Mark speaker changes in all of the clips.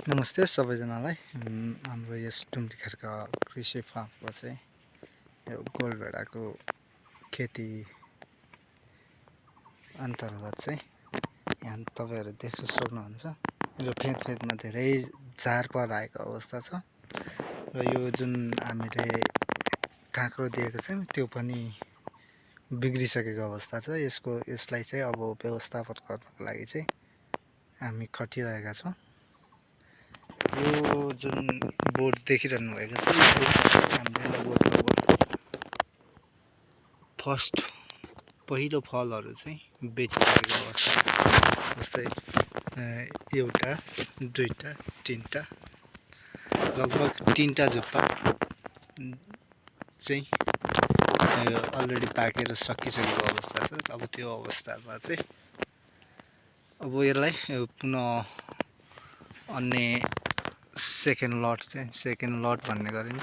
Speaker 1: नमस्ते सबैजनालाई। हाम्रो यस डुम्रीखर्क कृषि फार्मको चाहिँ यो गोलभेडाको खेती अन्तर्गत चाहिँ यहाँ तपाईँहरू देख्न सक्नुहुन्छ यो फेदमा धेरै झार पलाएको अवस्था छ र यो जुन हामीले काँक्रो दिएको छौँ त्यो पनि बिग्रिसकेको अवस्था छ। यसलाई चाहिँ अब व्यवस्थापन गर्नको लागि चाहिँ हामी खटिरहेका छौँ। यो जुन बोर्ड देखिरहनु भएको छ यो हामीले लगभग फर्स्ट पहिलो फलहरू चाहिँ बेचिसकेको अवस्था छ। जस्तै एउटा, दुईटा, तिनटा, लगभग तिनटा झुप्पा चाहिँ अलरेडी पाकेर सकिसकेको अवस्था छ। अब त्यो अवस्थामा चाहिँ अब यसलाई पुनः अन्य सेकेन्ड लट भन्ने गरिन्छ।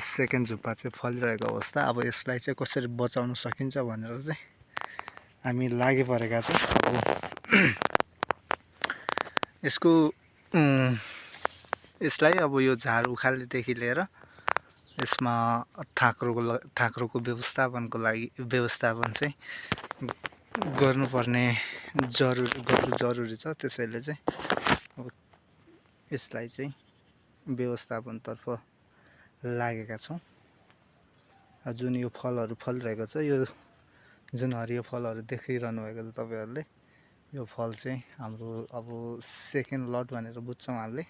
Speaker 1: सेकेन्ड झुप्पा चाहिँ फलिरहेको अवस्था। अब यसलाई चाहिँ कसरी बचाउन सकिन्छ भनेर चाहिँ हामी लागि परेका छौँ। अब यसलाई अब यो झार उखाल्नेदेखि लिएर यसमा थाक्रोको व्यवस्थापन चाहिँ गर्नुपर्ने जरुरी छ। त्यसैले चाहिँ अब यसलाई चाहिँ व्यवस्थापनतर्फ लागेका छौँ। जुन यो फलहरू फलिरहेको छ, यो जुन हरियो फलहरू देखिरहनु भएको छ तपाईँहरूले, यो फल चाहिँ हाम्रो अब सेकेन्ड लट भनेर बुझ्छौँ हामीले।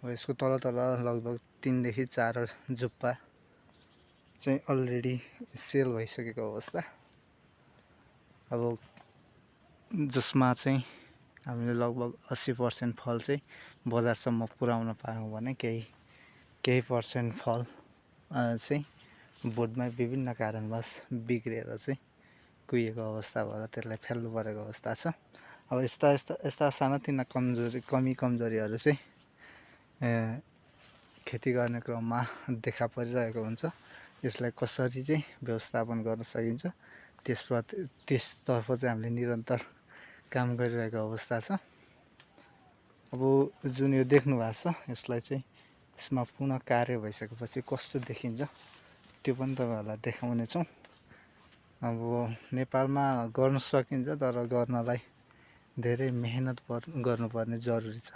Speaker 1: अब यसको तल लगभग 3 देखि 4 झुप्पा चाहिँ अलरेडी सेल भइसकेको अवस्था। अब जसमा चाहिँ हामीले लगभग 80% फल चाहिँ बजारसम्म पुर्याउन पायौँ भने केही पर्सेन्ट फल चाहिँ बोर्डमा विभिन्न कारणवश बिग्रेर चाहिँ कुहिएको अवस्था भएर त्यसलाई फ्याल्नु परेको अवस्था छ। अब यस्ता सानातिना कमी कमजोरीहरू चाहिँ खेती गर्ने क्रममा देखा परिरहेको हुन्छ। यसलाई कसरी चाहिँ व्यवस्थापन गर्न सकिन्छ त्यसतर्फ चाहिँ हामीले निरन्तर काम गरिरहेको अवस्था छ। अब जुन यो देख्नु भएको छ यसलाई चाहिँ यसमा पुनः कार्य भइसकेपछि कस्तो देखिन्छ त्यो पनि तपाईँहरूलाई देखाउनेछौँ। अब नेपालमा गर्न सकिन्छ तर गर्नलाई धेरै मेहनत गर्नुपर्ने जरुरी छ।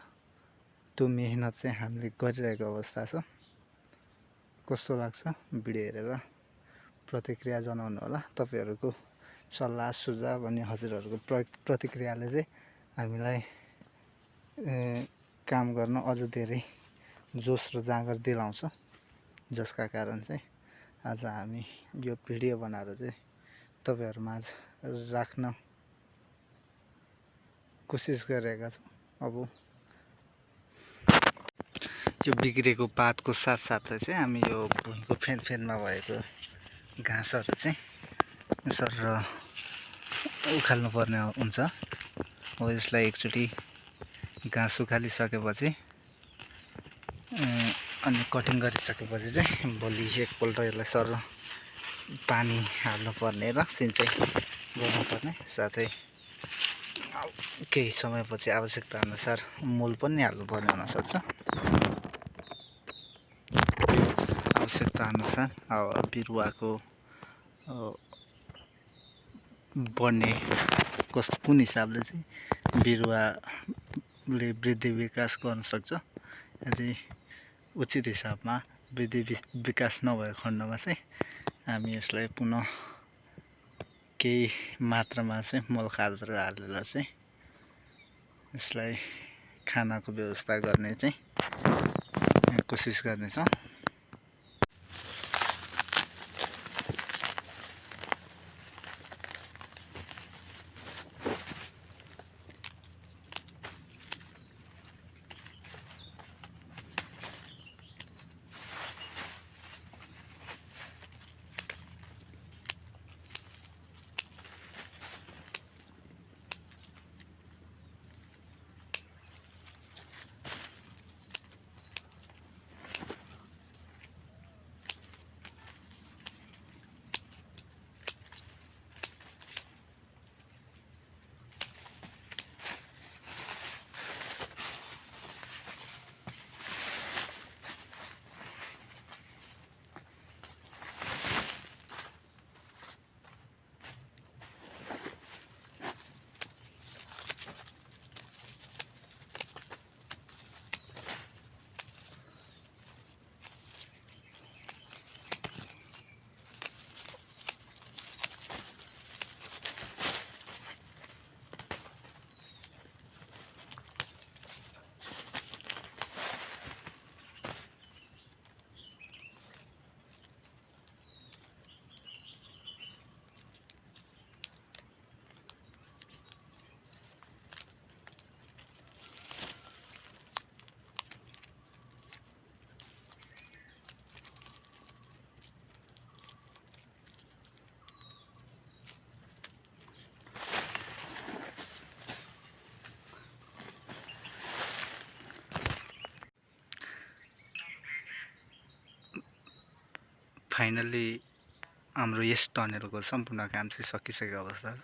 Speaker 1: त्यो मेहनत चाहिँ हामीले गरिरहेको अवस्था छ। कस्तो लाग्छ भिडियो हेरेर प्रतिक्रिया जनाउनु होला। तपाईँहरूको सल्लाह सुझाव अनि हजुरहरूको प्रतिक्रियाले चाहिँ हामीलाई काम गर्न अझ धेरै जोस र जाँगर दिलाउँछ। जसका कारण चाहिँ आज हामी यो भिडियो बनाएर चाहिँ तपाईँहरूमाझ राख्न कोसिस गरिरहेका छौँ। अब यो बिग्रेको पातको साथसाथै चाहिँ हामी यो भुइँको फेदमा भएको घाँसहरू चाहिँ सर उखाल्नु पर्ने हुन्छ। अब यसलाई एकचोटि घाँस उखालिसकेपछि अनि कटिङ गरिसकेपछि चाहिँ भोलि एकपल्ट यसलाई सर पानी हाल्नुपर्ने र सिँचाइ गर्नुपर्ने, साथै केही समयपछि आवश्यकता अनुसार मल पनि हाल्नुपर्ने हुनसक्छ। आवश्यकता अनुसार अब बिरुवाको बढ्ने कुन हिसाबले चाहिँ बिरुवाले वृद्धि विकास गर्न सक्छ, यदि उचित हिसाबमा वृद्धि विकास नभएको खण्डमा चाहिँ हामी यसलाई पुनः केही मात्रामा चाहिँ मल खारेर हालेर चाहिँ यसलाई खानाको व्यवस्था गर्ने चाहिँ कोसिस गर्नेछौँ। फाइनल्ली हाम्रो यस टनेलको सम्पूर्ण काम चाहिँ सकिसकेको अवस्था छ।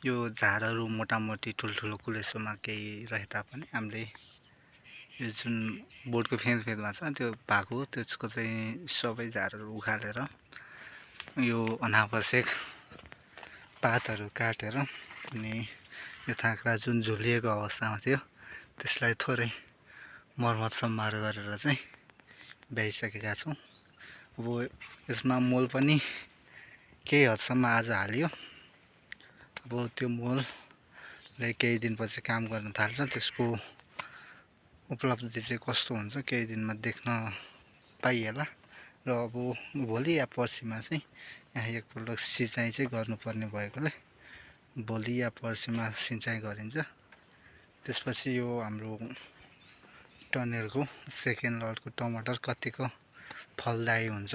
Speaker 1: यो झारहरू मोटामोटी ठुल्ठुलो कुलेसोमा केही रहे तापनि हामीले यो जुन बोर्डको फेदमा छ त्यो भएको त्यसको चाहिँ सबै झारहरू उखालेर यो अनावश्यक पातहरू काटेर अनि यो थाँक्रा जुन झुलिएको अवस्थामा थियो त्यसलाई थोरै मर्मत सम्मार गरेर चाहिँ भ्याइसकेका छौँ। अब यसमा मोल पनि केही हदसम्म आज हालियो। अब त्यो मोलले केही दिनपछि काम गर्न थाल्छ, त्यसको उपलब्धि चाहिँ कस्तो हुन्छ केही दिनमा देख्न पाइएला। र अब भोलि या पर्सिमा चाहिँ यहाँ एकपल्ट सिँचाइ चाहिँ गर्नुपर्ने भएकोले भोलि या पर्सिमा सिँचाइ गरिन्छ। त्यसपछि यो हाम्रो टनेलको सेकेन्ड लटको टमाटर कतिको फलदायी हुन्छ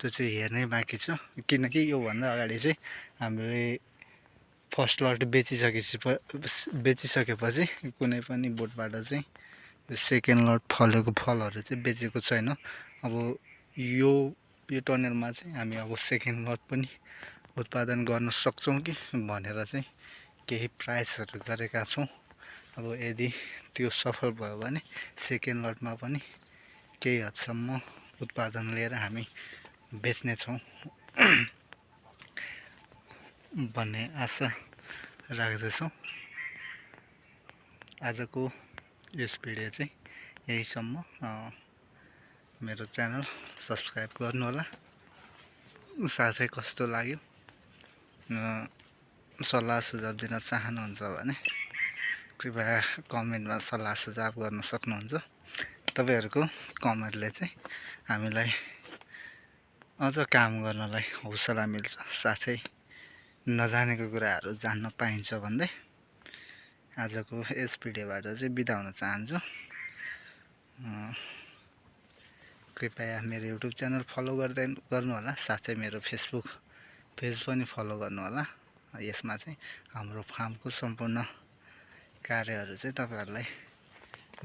Speaker 1: त्यो चाहिँ हेर्नै बाँकी छ। किनकि योभन्दा अगाडि चाहिँ हामीले फर्स्ट लट बेचिसकेपछि कुनै पनि बोटबाट चाहिँ सेकेन्ड लट फलेको फलहरू चाहिँ बेचेको छैन। अब यो टनेलमा चाहिँ हामी अब सेकेन्ड लट पनि उत्पादन गर्न सक्छौँ कि भनेर चाहिँ केही प्रयासहरू गरेका छौँ। अब यदि त्यो सफल भयो भने सेकेन्ड लटमा पनि केही हदसम्म उत्पादन लिएर हामी बेच्नेछौँ भन्ने आशा राख्दछौँ। आजको यस भिडियो चाहिँ यहीसम्म। मेरो च्यानल सब्सक्राइब गर्नुहोला। साथै कस्तो लाग्यो सल्लाह सुझाव दिन चाहनुहुन्छ भने कृपया कमेन्टमा सल्लाह सुझाव गर्न सक्नुहुन्छ। तपाईँहरूको कमेन्टले चाहिँ हामीलाई अझ काम गर्नलाई हौसला मिल्छ, साथै नजानेको कुराहरू जान्न पाइन्छ भन्दै आजको यस भिडियोबाट चाहिँ बिदा हुन चाहन्छु। कृपया मेरो युट्युब च्यानल फलो गर्नुहोला, साथै मेरो फेसबुक पेज पनि फलो गर्नुहोला। यसमा चाहिँ हाम्रो फार्मको सम्पूर्ण कार्यहरू चाहिँ तपाईँहरूलाई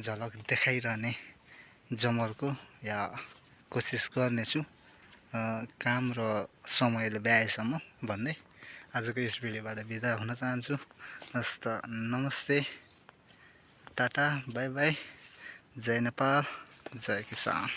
Speaker 1: झलक देखाइरहने जमर्को या कोसिस गर्नेछु काम र समयले भ्याएसम्म भन्दै आजको यस भिडियोबाट बिदा हुन चाहन्छु। हस्त नमस्ते, टाटा, बाई बाई, जय नेपाल, जय किसान।